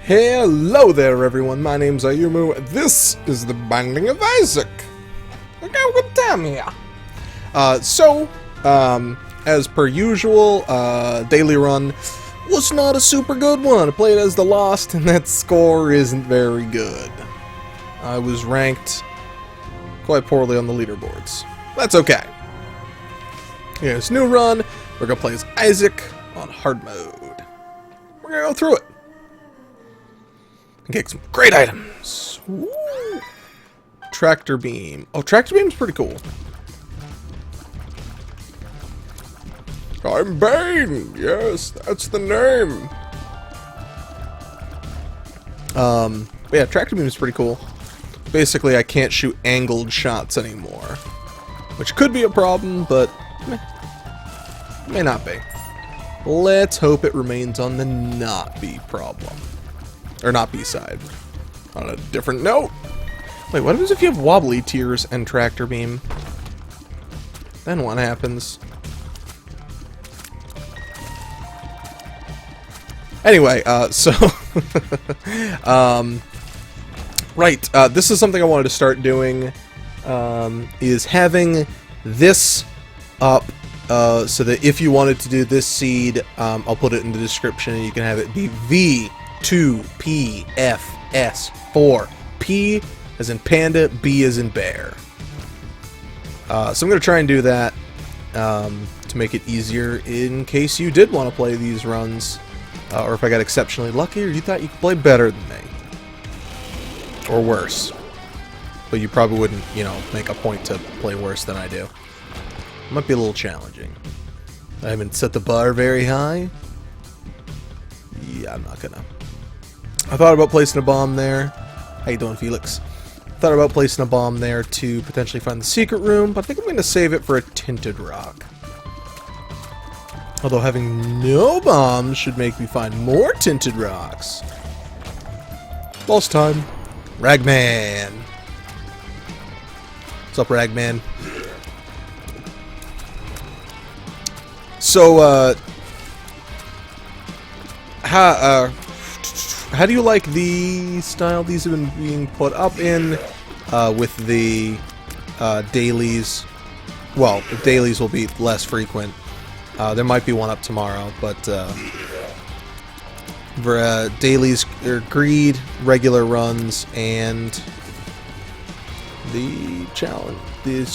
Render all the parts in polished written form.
Hello there, everyone. My name's Ayumu. This is the Binding of Isaac. I got a good time here. As per usual, daily run was not a super good one. I played as the Lost, and that score isn't very good. I was ranked quite poorly on the leaderboards. That's okay. Here's new run. We're gonna play as Isaac on hard mode. We're gonna go through it and get some great items. Woo. Tractor beam. Oh, tractor beam's pretty cool. I'm Bane. Yes, that's the name. But yeah, tractor beam is pretty cool. Basically, I can't shoot angled shots anymore, which could be a problem, but may not be. Let's hope it remains on the not be problem. Or not be side. On a different note. Wait, what happens if you have wobbly tears and tractor beam? Then what happens? Anyway, right, this is something I wanted to start doing, is having this up, so that if you wanted to do this seed, I'll put it in the description and you can have it be V2PFS4. P as in panda, B as in bear. So I'm going to try and do that, to make it easier in case you did want to play these runs. Or if I got exceptionally lucky, or you thought you could play better than me. Or worse. But you probably wouldn't, you know, make a point to play worse than I do. It might be a little challenging. I haven't set the bar very high. Yeah, I'm not gonna. I thought about placing a bomb there. How you doing, Felix? Thought about placing a bomb there to potentially find the secret room, but I think I'm going to save it for a tinted rock. Although having no bombs should make me find more tinted rocks. Boss time. Ragman. What's up, Ragman? So, how do you like the style these have been being put up in, with the, dailies? Well, the dailies will be less frequent. There might be one up tomorrow, but dailies or greed, regular runs, and the challenge. The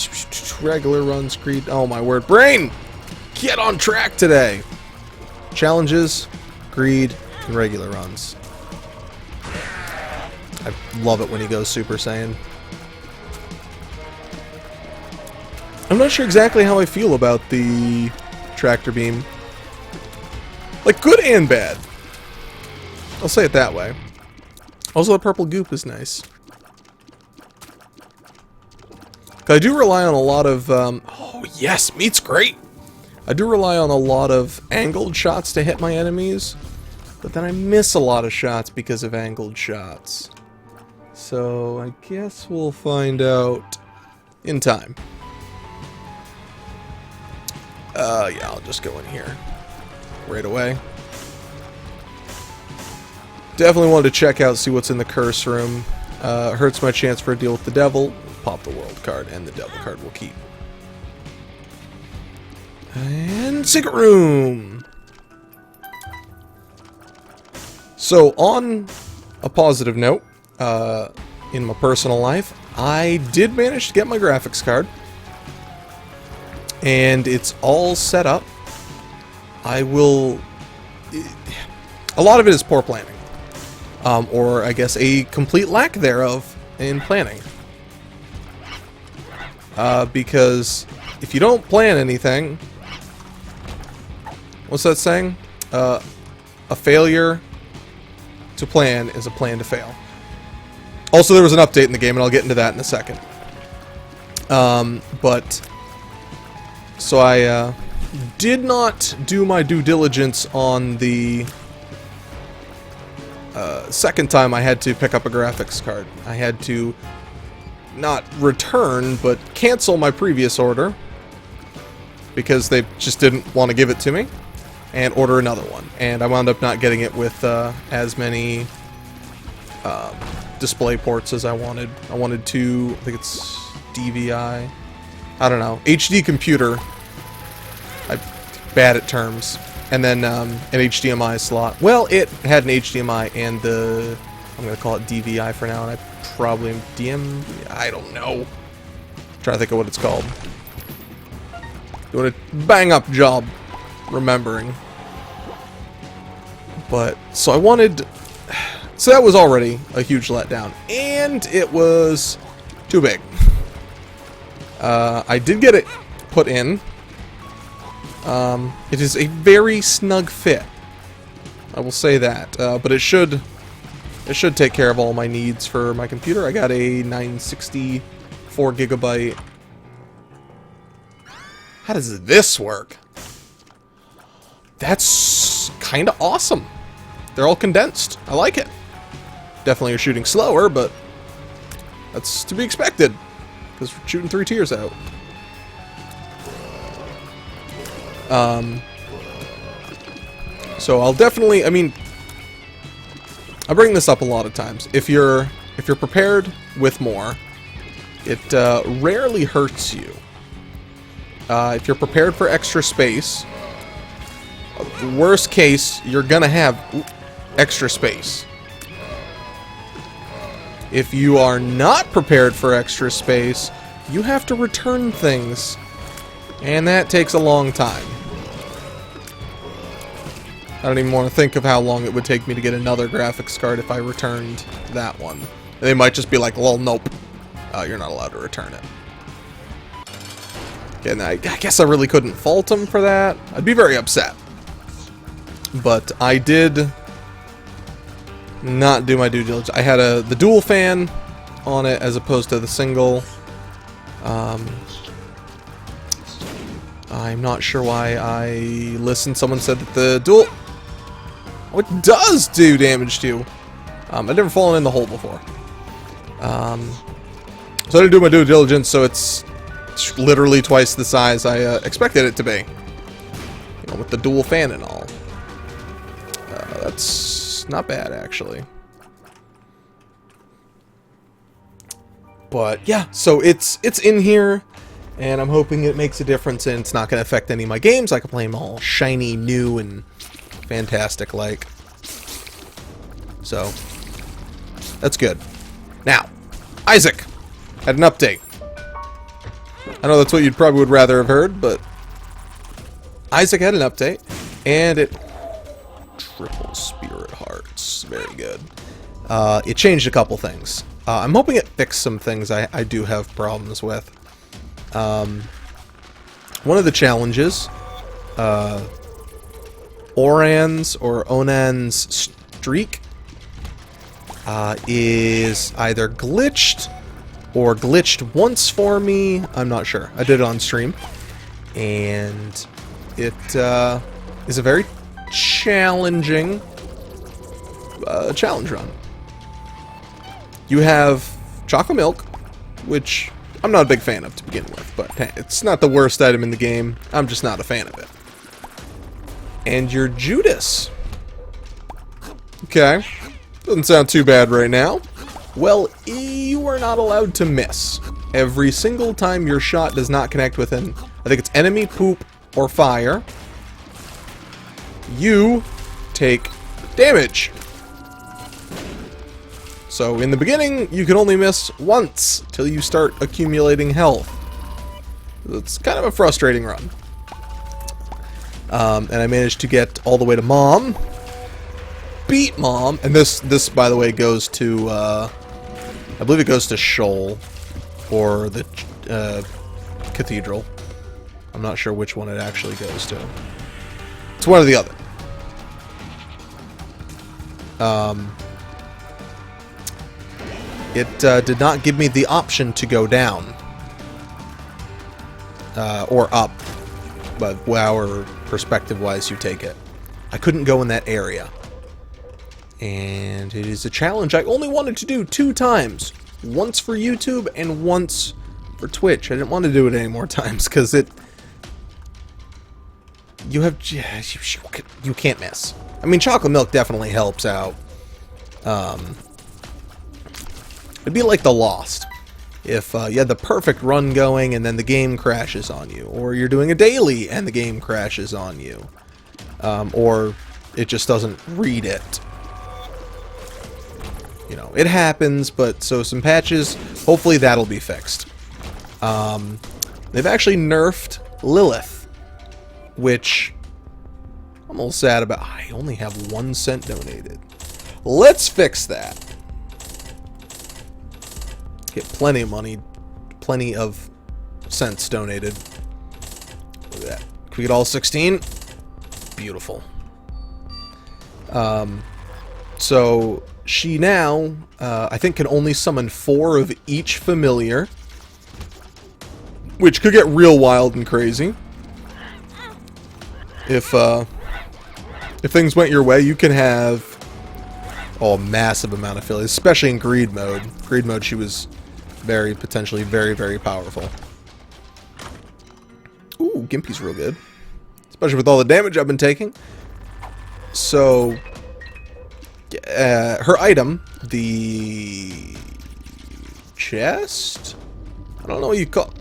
regular runs, greed. Oh my word, brain! Get on track today. Challenges, greed, and regular runs. I love it when he goes Super Saiyan. I'm not sure exactly how I feel about the tractor beam. Like, good and bad. I'll say it that way. Also, the purple goop is nice. I do rely on a lot of, oh yes, meat's great! I do rely on a lot of angled shots to hit my enemies, but then I miss a lot of shots because of angled shots. So, I guess we'll find out in time. Yeah, I'll just go in here right away. Definitely wanted to check out, see what's in the curse room. Hurts my chance for a deal with the devil. Pop the world card, and the devil card will keep. And secret room! So, on a positive note, in my personal life, I did manage to get my graphics card. And it's all set up. I will... A lot of it is poor planning. Or, I guess, a complete lack thereof in planning. Because if you don't plan anything... What's that saying? A failure to plan is a plan to fail. Also, there was an update in the game, and I'll get into that in a second. So I did not do my due diligence on the second time I had to pick up a graphics card. I had to not return, but cancel my previous order because they just didn't want to give it to me, and order another one. And I wound up not getting it with as many display ports as I wanted. I wanted to, I think it's DVI. I don't know. HD computer. I'm bad at terms. And then an HDMI slot. Well, it had an HDMI and the, I'm going to call it DVI for now, and I probably am I don't know. I'm trying to think of what it's called. Doing a bang up job remembering. But, so I wanted, so that was already a huge letdown. And it was too big. I did get it put in. It is a very snug fit. I will say that. But it should take care of all my needs for my computer. I got a 964 gigabyte. How does this work? That's kind of awesome. They're all condensed. I like it. Definitely are shooting slower, but that's to be expected. Because we're shooting 3 tiers out. So I'll definitely, I mean, I bring this up a lot of times. If you're prepared with more, it rarely hurts you. If you're prepared for extra space, worst case, you're gonna have extra space. If you are not prepared for extra space, you have to return things. And that takes a long time. I don't even want to think of how long it would take me to get another graphics card if I returned that one. They might just be like, well, nope. You're not allowed to return it. And I guess I really couldn't fault them for that. I'd be very upset. But I did not do my due diligence. I had the dual fan on it as opposed to the single. I'm not sure why I listened. Someone said that the dual... Oh, it does do damage to. I've never fallen in the hole before. So I didn't do my due diligence, so it's literally twice the size I expected it to be. You know, with the dual fan and all. That's not bad, actually. But yeah, so it's in here, and I'm hoping it makes a difference, and it's not going to affect any of my games. I can play them all shiny, new, and fantastic like. So that's good. Now, Isaac had an update. I know that's what you probably would rather have heard, but Isaac had an update, and it triple spirit hearts, very good. It changed a couple things. I'm hoping it fixed some things I do have problems with. One of the challenges, Oran's or Onan's streak is either glitched or glitched once for me. I'm not sure. I did it on stream. And it is a very challenging challenge run. You have chocolate milk, which I'm not a big fan of to begin with, but hey, it's not the worst item in the game. I'm just not a fan of it. And your Judas. Okay. Doesn't sound too bad right now. Well, you are not allowed to miss. Every single time your shot does not connect with an, I think it's enemy, poop, or fire, you take damage. So in the beginning, you can only miss once till you start accumulating health. It's kind of a frustrating run. And I managed to get all the way to Mom. Beat Mom. And this by the way, goes to, I believe it goes to Sheol. Or the Cathedral. I'm not sure which one it actually goes to. It's one or the other. It did not give me the option to go down. Or up. But however perspective-wise you take it. I couldn't go in that area. And it is a challenge I only wanted to do 2 times. Once for YouTube and once for Twitch. I didn't want to do it any more times because it... You have... You can't miss. I mean, chocolate milk definitely helps out. It'd be like the Lost. If you had the perfect run going and then the game crashes on you. Or you're doing a daily and the game crashes on you. Or it just doesn't read it. You know, it happens, but so some patches, hopefully that'll be fixed. They've actually nerfed Lilith, which I'm a little sad about. I only have 1 cent donated. Let's fix that. Get plenty of money, plenty of cents donated. Look at that. Can we get all 16? Beautiful. So she now, I think, can only summon 4 of each familiar, which could get real wild and crazy. If things went your way, you can have a massive amount of affiliates, especially in greed mode. Greed mode, she was potentially very, very powerful. Ooh, Gimpy's real good, especially with all the damage I've been taking. So, her item, the chest? I don't know what you call.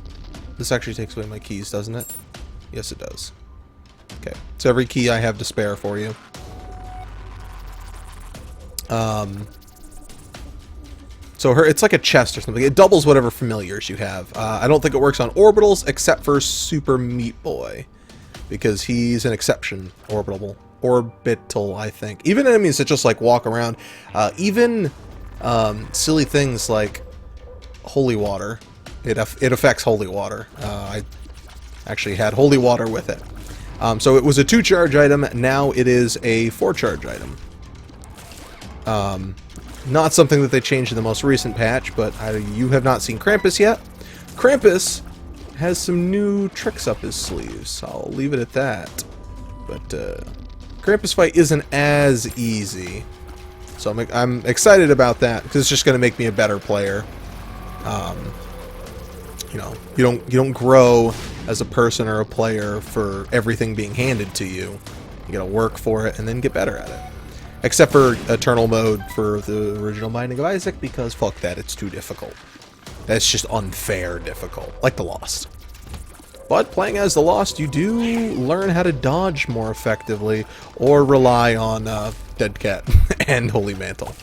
This actually takes away my keys, doesn't it? Yes, it does. Okay, so every key I have to spare for you. So it's like a chest or something. It doubles whatever familiars you have. I don't think it works on orbitals except for Super Meat Boy, because he's an exception. Orbital, I think. Even enemies that just like walk around, even silly things like holy water. It affects holy water. I actually had holy water with it. So it was a 2-charge item. Now it is a 4-charge item. Not something that they changed in the most recent patch, but you have not seen Krampus yet. Krampus has some new tricks up his sleeves. I'll leave it at that. But Krampus fight isn't as easy, so I'm excited about that because it's just going to make me a better player. You know, you don't grow as a person or a player for everything being handed to you. You got to work for it and then get better at it. Except for Eternal Mode for the original Binding of Isaac, because fuck that, it's too difficult. That's just unfair difficult, like the Lost. But playing as the Lost, you do learn how to dodge more effectively, or rely on Dead Cat and Holy Mantle.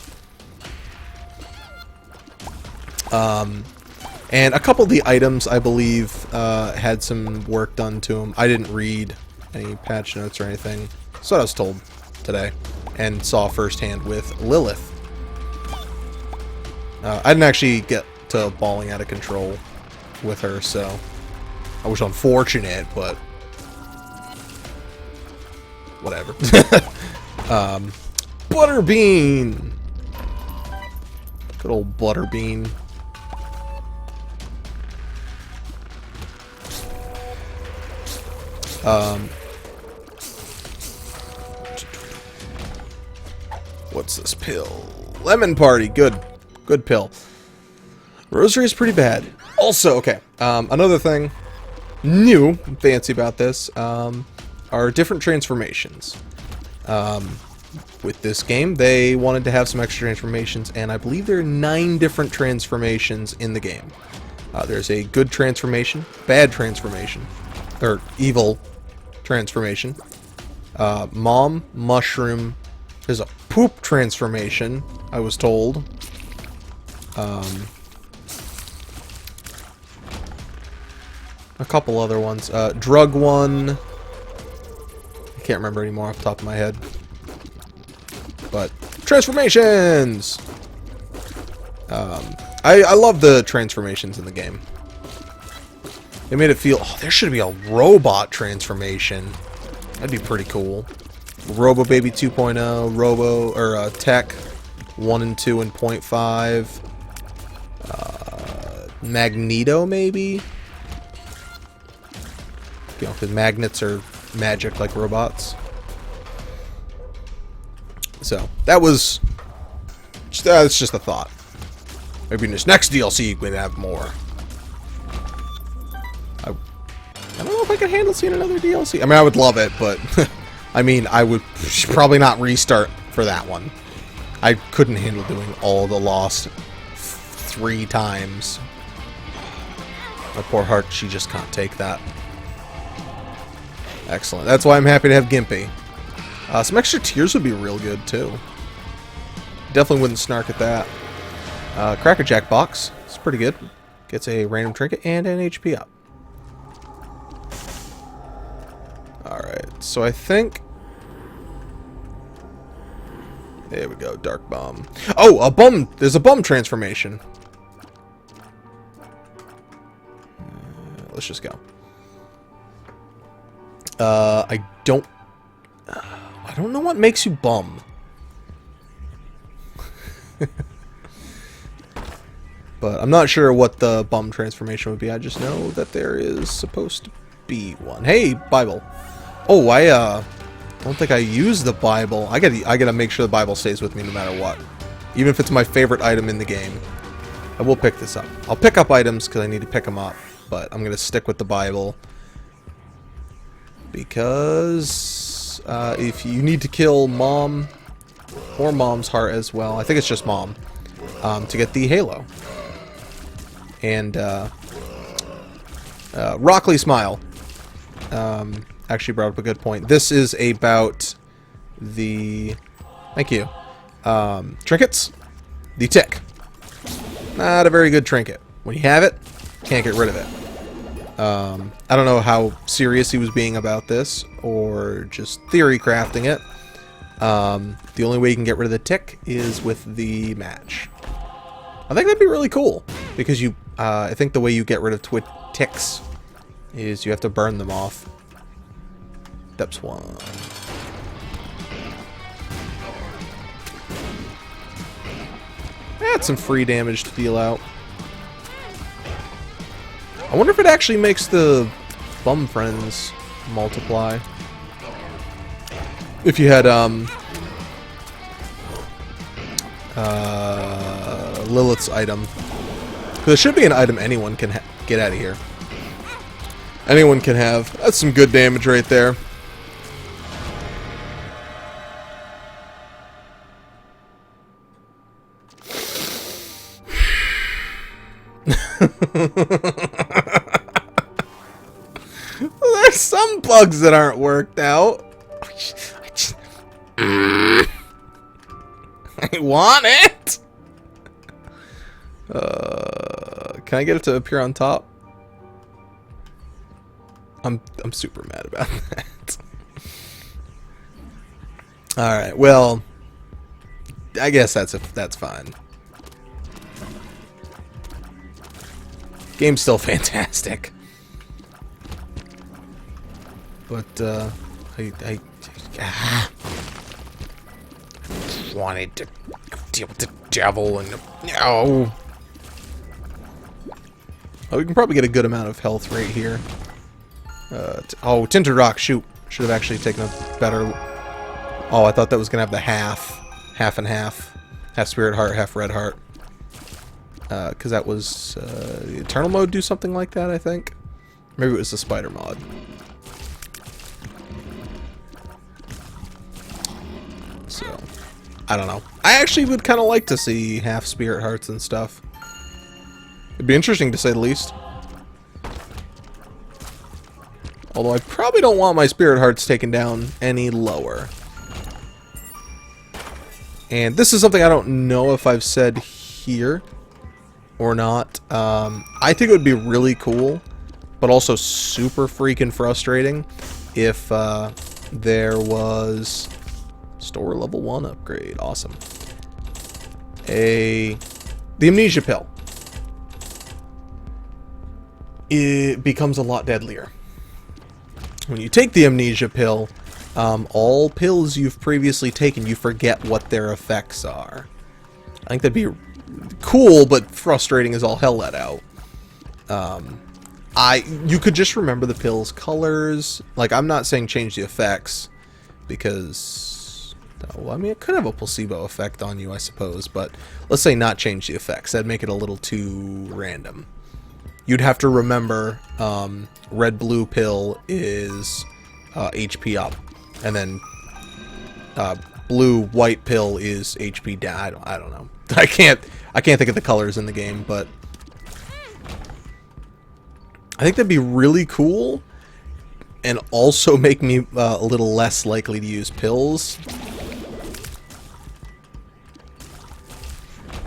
And a couple of the items, I believe, had some work done to them. I didn't read any patch notes or anything. That's what I was told today. And saw firsthand with Lilith. I didn't actually get to balling out of control with her, so I was unfortunate, but whatever. Butterbean! Good old Butterbean. What's this pill? Lemon Party. Good. Good pill. Rosary is pretty bad. Also, okay, another thing new, fancy about this, are different transformations. With this game, they wanted to have some extra transformations, and I believe there are 9 different transformations in the game. There's a good transformation, bad transformation, or evil transformation, mom, mushroom. There's a poop transformation, I was told. A couple other ones. Drug one. I can't remember anymore off the top of my head. But transformations! I love the transformations in the game. They made it feel... Oh, there should be a robot transformation. That'd be pretty cool. Robo Baby 2.0, Robo, or Tech 1 and 2 and 0.5. Magneto, maybe? You know, because magnets are magic like robots. So, that was... That's just a thought. Maybe in this next DLC we'd have more. I don't know if I can handle seeing another DLC. I mean, I would love it, but... I mean, I would probably not restart for that one. I couldn't handle doing all the Lost 3 times. My poor heart, she just can't take that. Excellent. That's why I'm happy to have Gimpy. Some extra tears would be real good, too. Definitely wouldn't snark at that. Cracker Jack box. It's pretty good. Gets a random trinket and an HP up. Alright, so I think... There we go, Dark Bomb. Oh, a bum! There's a bum transformation. Let's just go. I don't know what makes you bum. But I'm not sure what the bum transformation would be. I just know that there is supposed to be one. Hey, Bible. Oh, I don't think I use the Bible. I gotta make sure the Bible stays with me no matter what. Even if it's my favorite item in the game. I will pick this up. I'll pick up items because I need to pick them up. But I'm gonna stick with the Bible. Because if you need to kill Mom or Mom's heart as well. I think it's just Mom. To get the Halo. And Rockley Smile actually brought up a good point. This is about the... Thank you. Trinkets. The tick. Not a very good trinket. When you have it, can't get rid of it. I don't know how serious he was being about this, or just theory crafting it. The only way you can get rid of the tick is with the match. I think that'd be really cool, because you, I think the way you get rid of ticks is you have to burn them off. Steps 1. That's some free damage to deal out. I wonder if it actually makes the bum friends multiply. If you had, Lilith's item. Because it should be an item anyone can get out of here. Anyone can have. That's some good damage right there. There's some bugs that aren't worked out. I want it. Can I get it to appear on top? I'm super mad about that. All right. Well, I guess that's fine. Game's still fantastic. But I wanted to deal with the devil and no. Oh, we can probably get a good amount of health right here. Oh, Tinted Rock, shoot. Should have actually taken a better... Oh, I thought that was going to have the half and half. Half Spirit Heart, half Red Heart. Because that was... the Eternal mode do something like that, I think? Maybe it was the Spider mod. So, I don't know. I actually would kind of like to see half Spirit Hearts and stuff. It'd be interesting to say the least. Although I probably don't want my Spirit Hearts taken down any lower. And this is something I don't know if I've said here or not. I think it would be really cool, but also super freaking frustrating if there was store level 1 upgrade. Awesome. The Amnesia Pill. It becomes a lot deadlier. When you take the Amnesia Pill, all pills you've previously taken, you forget what their effects are. I think that'd be cool, but frustrating as all hell let out. You could just remember the pill's colors. Like, I'm not saying change the effects, because... Well, I mean, it could have a placebo effect on you, I suppose, but let's say not change the effects. That'd make it a little too random. You'd have to remember red-blue pill is HP up, and then blue, white pill is HP down. I don't know. I can't think of the colors in the game, but I think that'd be really cool, and also make me a little less likely to use pills.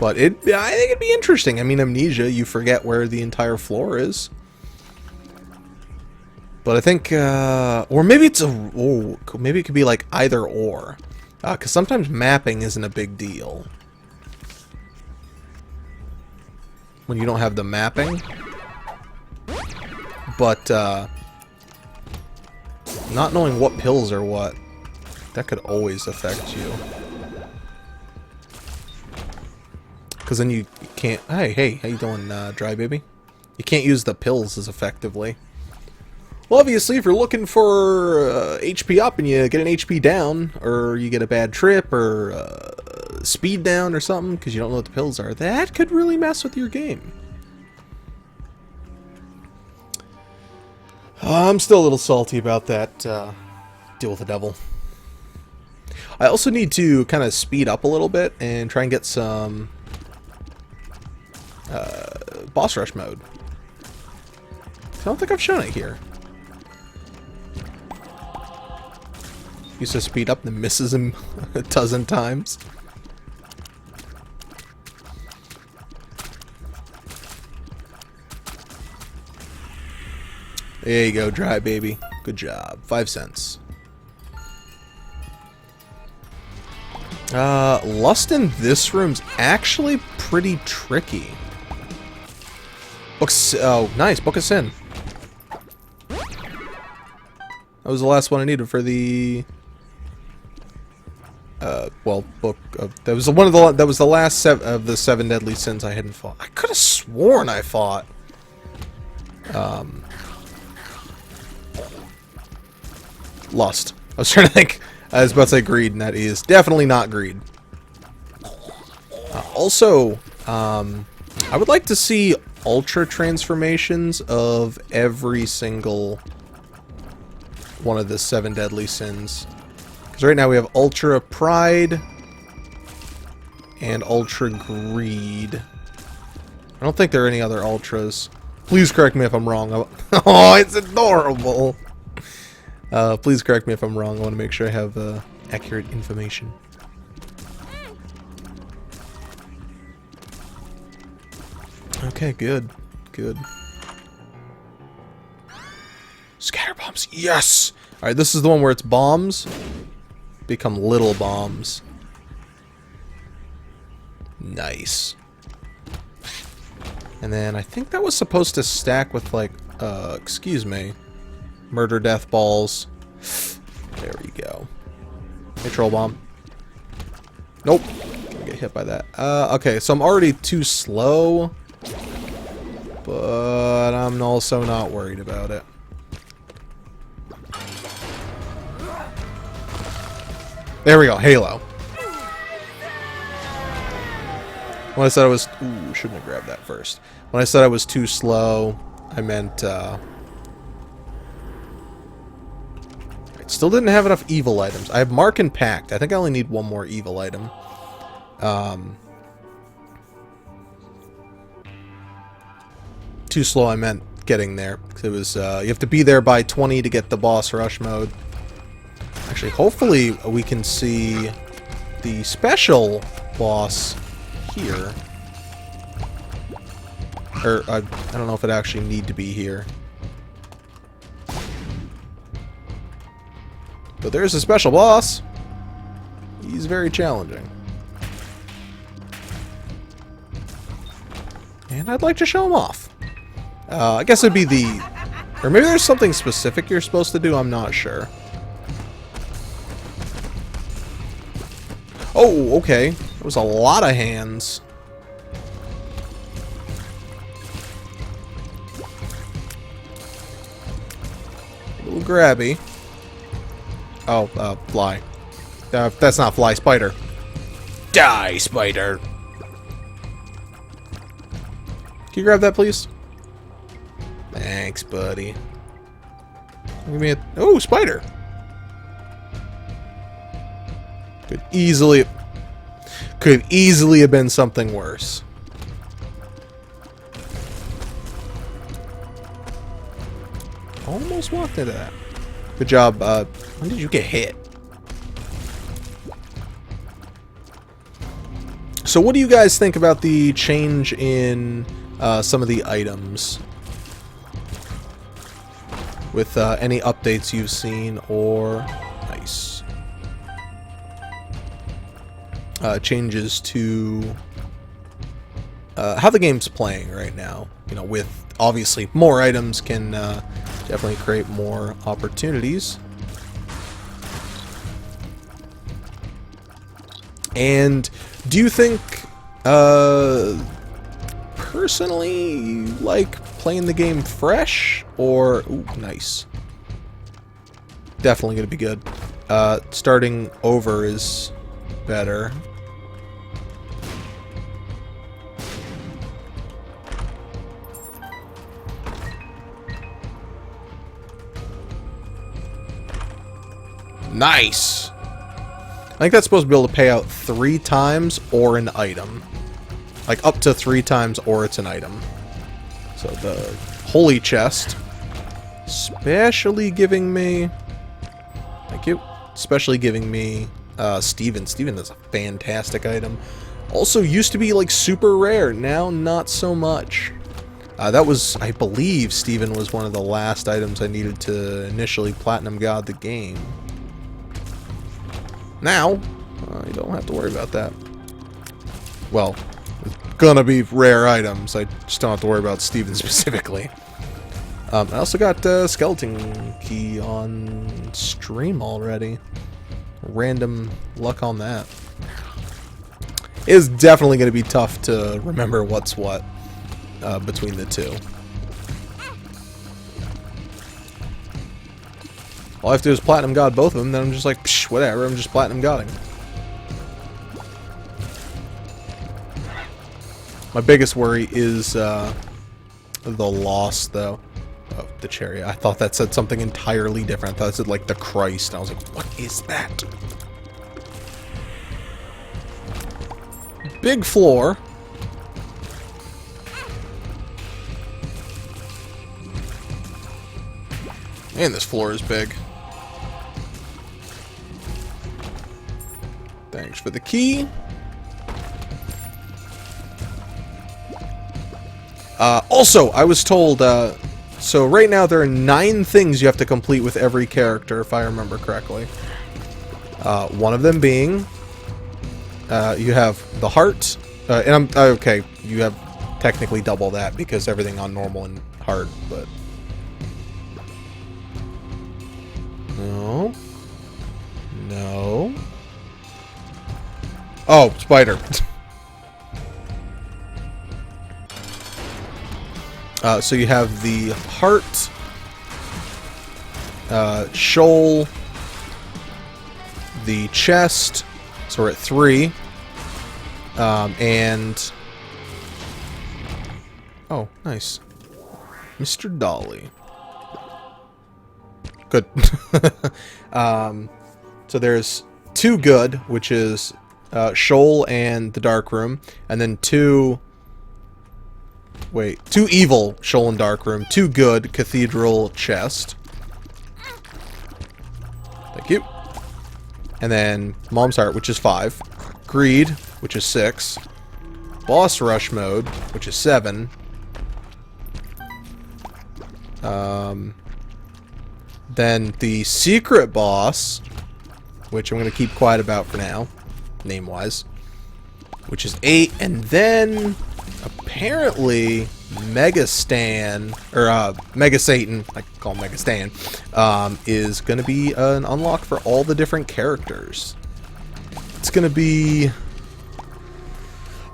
But I think it'd be interesting. I mean, amnesia, you forget where the entire floor is. But I think, or maybe it's maybe it could be like either or. Because sometimes mapping isn't a big deal. When you don't have the mapping. But, not knowing what pills are what, that could always affect you. Because then you can't... Hey, how you doing, Dry Baby? You can't use the pills as effectively. Well, obviously, if you're looking for HP up and you get an HP down, or you get a bad trip, or speed down or something, because you don't know what the pills are, that could really mess with your game. I'm still a little salty about that deal with the devil. I also need to kind of speed up a little bit and try and get some boss rush mode. I don't think I've shown it here. Used to speed up and misses him a dozen times. There you go, Dry Baby. Good job. 5 cents. Lust in this room's actually pretty tricky. Oh, nice. Book us in. That was the last one I needed for the... well, book of... That was one of the... That was the last of the 7 deadly sins I hadn't fought. I could have sworn I fought. Lust. I was trying to think. I was about to say greed, and that is definitely not greed. Also, I would like to see ultra transformations of every single one of the 7 deadly sins. Because right now we have ultra pride and ultra greed. I don't think there are any other ultras. Please correct me if I'm wrong. Oh, it's adorable. Please correct me if I'm wrong. I want to make sure I have accurate information. Okay, good. Good. Scatter bombs. Yes! Alright, this is the one where it's bombs become little bombs. Nice. And then I think that was supposed to stack with, like, excuse me. Murder death balls. There we go. Hey, troll bomb. Nope. Can't get hit by that. Okay, so I'm already too slow. But I'm also not worried about it. There we go. Halo. When I said I was... Ooh, shouldn't have grabbed that first. When I said I was too slow, I meant... Still didn't have enough evil items. I have Mark and Pact. I think I only need one more evil item. Too slow, I meant getting there. It was, you have to be there by 20 to get the boss rush mode. Actually, hopefully we can see the special boss here. Or, I don't know if it actually need to be here. But there's a special boss. He's very challenging. And I'd like to show him off. I guess it'd be the... Or maybe there's something specific you're supposed to do, I'm not sure. Oh, okay. There was a lot of hands. A little grabby. Oh, fly. That's not fly, spider. Die, spider! Can you grab that, please? Thanks, buddy. Give me a... Oh, spider! Good Could easily have been something worse. Almost walked into that. Good job. When did you get hit? So what do you guys think about the change in some of the items? With any updates you've seen or... Nice. Changes to how the game's playing right now. You know, with obviously more items can definitely create more opportunities. And do you think, personally, you like playing the game fresh or... Ooh, nice. Definitely gonna be good. Starting over is better. Nice! I think that's supposed to be able to pay out 3 times or an item. Like up to 3 times or it's an item. So the holy chest. Especially giving me... Thank you. Especially giving me Steven. Steven is a fantastic item. Also used to be like super rare. Now not so much. That was, I believe, Steven was one of the last items I needed to initially Platinum God the game. Now, you don't have to worry about that. Well, it's gonna be rare items. I just don't have to worry about Steven specifically. I also got Skeleton Key on stream already. Random luck on that. It is definitely going to be tough to remember what's what between the two. All I have to do is Platinum God both of them, then I'm just like, psh, whatever, I'm just Platinum Godding. My biggest worry is the loss, though, of the chariot. I thought that said something entirely different. I thought it said, like, the Christ. And I was like, what is that? Big floor. Man, this floor is big. Thanks for the key. Also, I was told, so right now there are 9 things you have to complete with every character, if I remember correctly. One of them being, you have the heart, and I'm, okay, you have technically double that because everything on normal and hard, but... No. No. Oh, spider. So you have the heart, Sheol, the chest, so we're at 3, and... Oh, nice. Mr. Dolly. Good. So there's 2 good, which is Sheol and the Dark Room, and then 2 evil, Sheol and Dark Room, 2 good, Cathedral Chest. Thank you. And then Mom's Heart, which is 5. Greed, which is 6. Boss Rush Mode, which is 7. Then the Secret Boss, which I'm going to keep quiet about for now, name-wise, which is 8. And then, apparently, Mega Satan, or Mega Satan, I call him Mega Stan, is going to be an unlock for all the different characters. It's going to be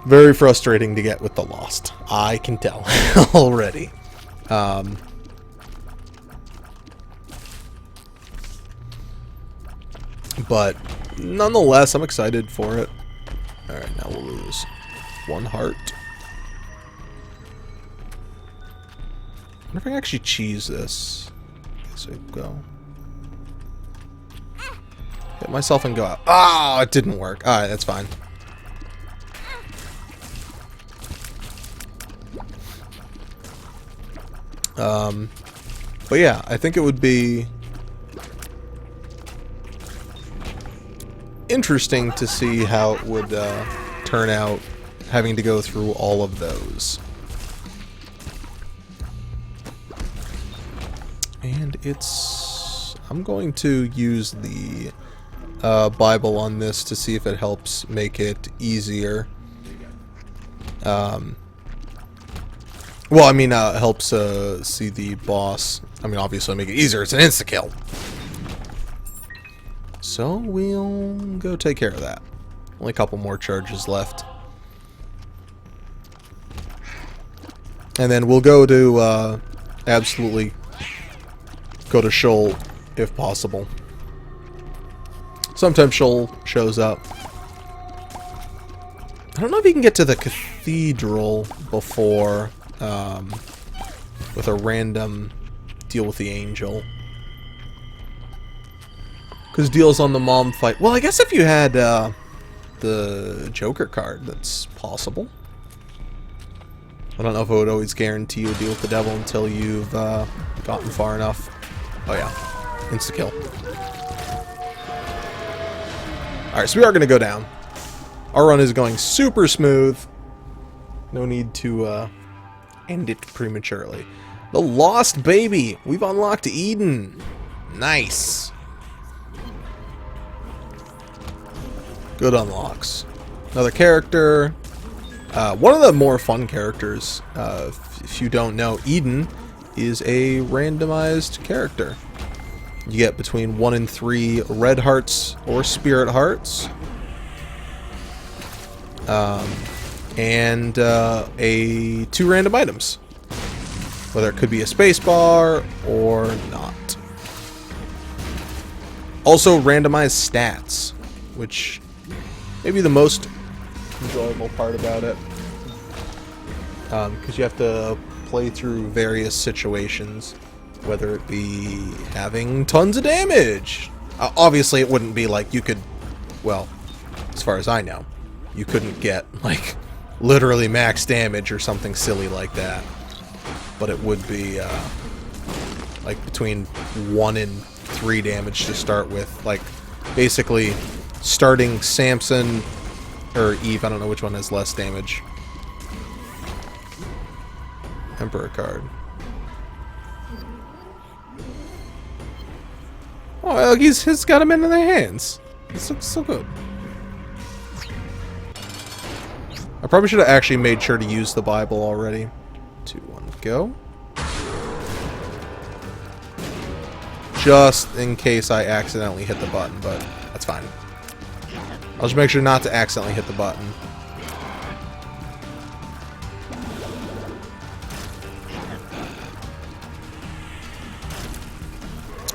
very frustrating to get with the Lost. I can tell already. But nonetheless, I'm excited for it. Alright, now we'll lose 1 heart. I wonder if I can actually cheese this. Okay, so go. Hit myself and go out. Oh, it didn't work. Alright, that's fine. But yeah, I think it would be interesting to see how it would turn out having to go through all of those. And I'm going to use the Bible on this to see if it helps make it easier. Well, I mean, it helps see the boss. I mean, obviously make it easier. It's an insta-kill. So we'll go take care of that. Only a couple more charges left. And then we'll go to, absolutely go to Sheol if possible. Sometimes Sheol shows up. I don't know if you can get to the cathedral before, with a random deal with the angel. Because deals on the mom fight. Well, I guess if you had the Joker card, that's possible. I don't know if it would always guarantee you a deal with the devil until you've gotten far enough. Oh yeah, insta-kill. Alright, so we are going to go down. Our run is going super smooth. No need to end it prematurely. The Lost Baby. We've unlocked Eden. Nice. Good unlocks. Another character. One of the more fun characters, if you don't know, Eden is a randomized character. You get between 1 and 3 red hearts or spirit hearts. And 2 random items. Whether it could be a space bar or not. Also randomized stats, which may be the most enjoyable part about it. Because you have to play through various situations. Whether it be having tons of damage. Obviously it wouldn't be like you could, well, as far as I know, you couldn't get like literally max damage or something silly like that. But it would be like between 1 and 3 damage to start with. Like basically starting Samson or Eve, I don't know which one has less damage. Emperor card. Oh, he's got him in their hands. This looks so good. I probably should have actually made sure to use the Bible already. 2, 1, go. Just in case I accidentally hit the button, but that's fine. I'll just make sure not to accidentally hit the button.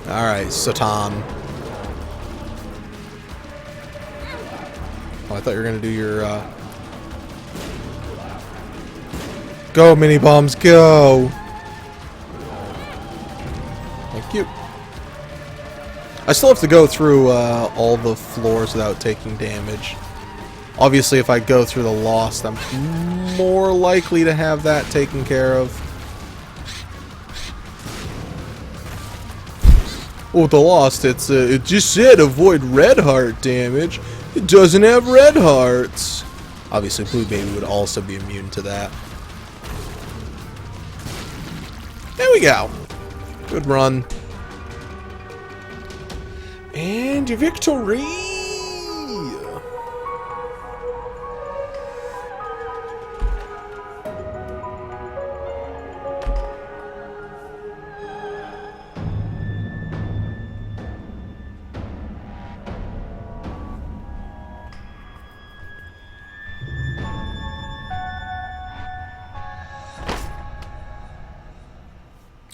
Alright, Satan. Oh, I thought you were going to do your, Go, mini bombs, go! Thank you. I still have to go through, all the floors without taking damage. Obviously, if I go through the Lost, I'm more likely to have that taken care of. Oh, the Lost, it just said avoid red heart damage. It doesn't have red hearts. Obviously, Blue Baby would also be immune to that. There we go. Good run. And victory!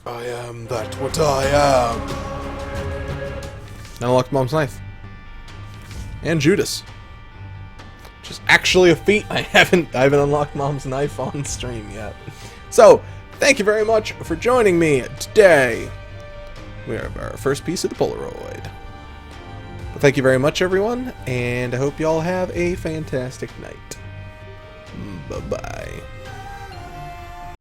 I am that what I am. Now unlocked Mom's knife. And Judas. Which is actually a feat. I haven't unlocked Mom's knife on stream yet. So, thank you very much for joining me today. We have our first piece of the Polaroid. Thank you very much, everyone, and I hope you all have a fantastic night. Bye-bye.